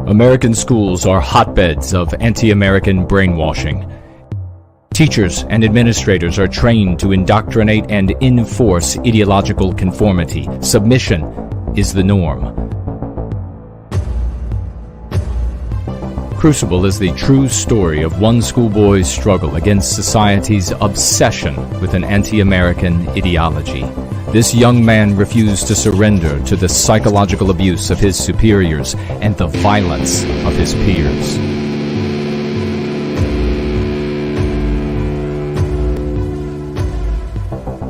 American schools are hotbeds of anti-American brainwashing. Teachers and administrators are trained to indoctrinate and enforce ideological conformity. Submission is the norm. Crucible is the true story of one schoolboy's struggle against society's obsession with an anti-American ideology. This young man refused to surrender to the psychological abuse of his superiors and the violence of his peers.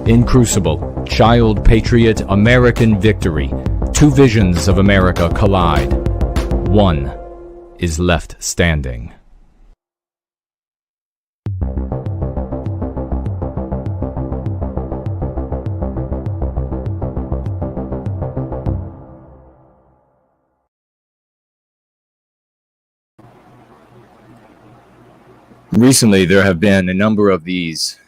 In Crucible, Child, Patriot, American Victory, two visions of America collide. One is left standing. Recently, there have been a number of these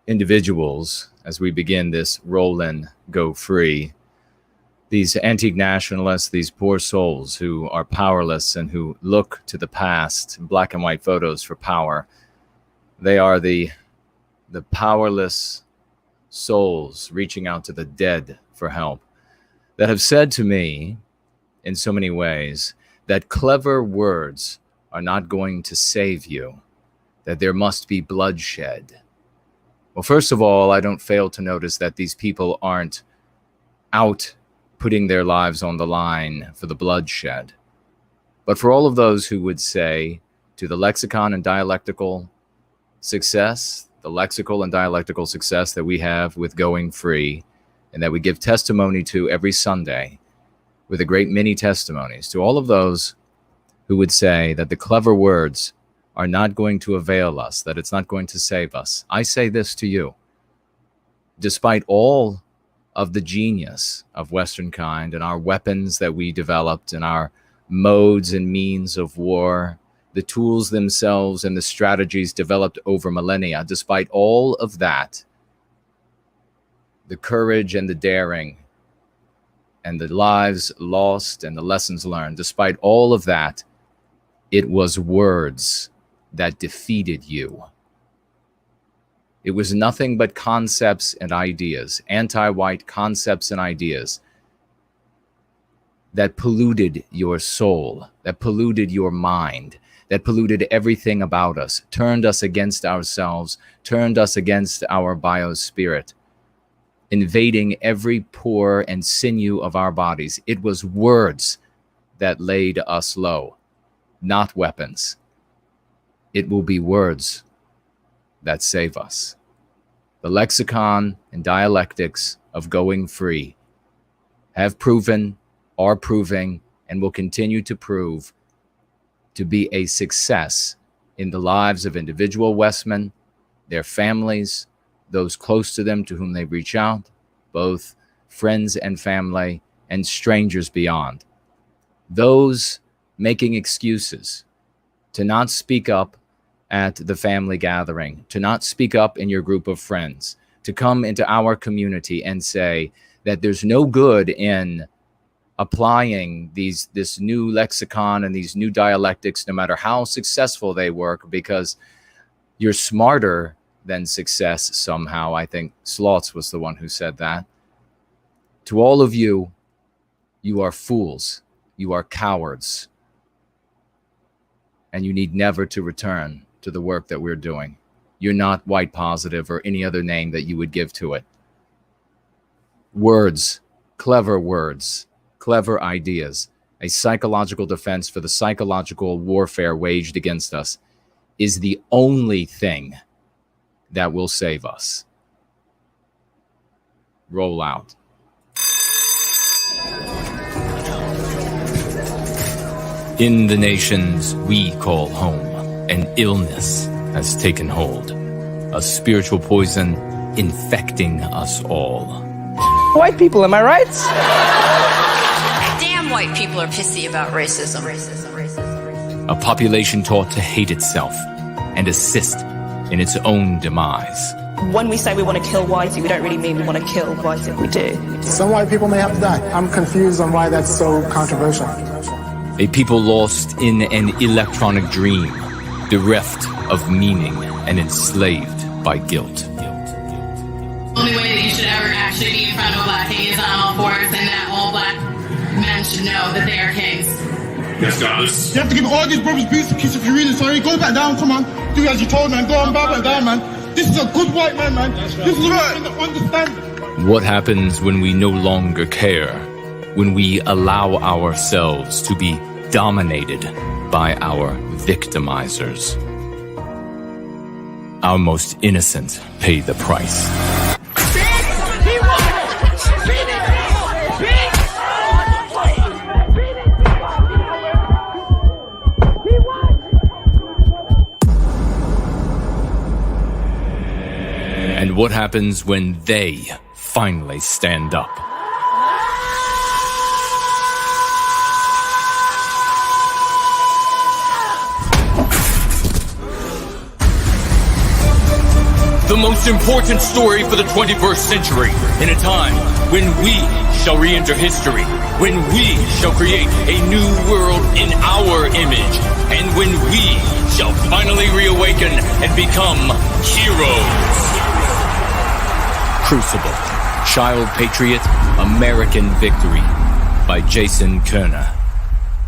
individuals, as we begin this roll in, go free, these anti-nationalists, these poor souls who are powerless and who look to the past, black and white photos for power. They are the powerless souls reaching out to the dead for help, that have said to me in so many ways that clever words are not going to save you, that there must be bloodshed. Well, first of all, I don't fail to notice that these people aren't out putting their lives on the line for the bloodshed. But for all of those who would say to the lexicon and dialectical success, the lexical and dialectical success that we have with going free, and that we give testimony to every Sunday with a great many testimonies, to all of those who would say that the clever words are not going to avail us, that it's not going to save us, I say this to you. Despite all of the genius of Western kind and our weapons that we developed and our modes and means of war, the tools themselves and the strategies developed over millennia, despite all of that, the courage and the daring and the lives lost and the lessons learned, despite all of that, it was words that defeated you. It was nothing but concepts and ideas, anti-white concepts and ideas that polluted your soul, that polluted your mind, that polluted everything about us, turned us against ourselves, turned us against our biospirit, invading every pore and sinew of our bodies. It was words that laid us low, not weapons. It will be words that save us. The lexicon and dialectics of going free have proven, are proving, and will continue to prove to be a success in the lives of individual Westmen, their families, those close to them to whom they reach out, both friends and family, and strangers beyond. Those making excuses to not speak up at the family gathering, to not speak up in your group of friends, to come into our community and say that there's no good in applying this new lexicon and these new dialectics, no matter how successful they work, because you're smarter than success somehow. I think Slotz was the one who said that. To all of you, you are fools, you are cowards, and you need never to return to the work that we're doing. You're not white positive or any other name that you would give to it. Words, clever ideas, a psychological defense for the psychological warfare waged against us is the only thing that will save us. Roll out. In the nations we call home, an illness has taken hold, a spiritual poison infecting us all. White people, am I right? Damn white people are pissy about racism. A population taught to hate itself and assist in its own demise. When we say we want to kill whitey, we don't really mean we want to kill whitey, we do. Some white people may have to die. I'm confused on why that's so controversial. A people lost in an electronic dream, bereft of meaning and enslaved by guilt. The only way that you should ever actually be in front of a black king is on all fours, and that all black men should know that they are kings. Yes, guys. You have to give all these brothers beats a kiss if you're really sorry. Go back down, come on. Do as you told, man. Go on, bow back down, man. This is a good white man, man. This is right. Understand. What happens when we no longer care? When we allow ourselves to be dominated by our victimizers? Our most innocent pay the price. And what happens when they finally stand up? The most important story for the 21st century, in a time when we shall re-enter history, when we shall create a new world in our image, and when we shall finally reawaken and become heroes. Crucible, Child Patriot, American Victory by Köhne.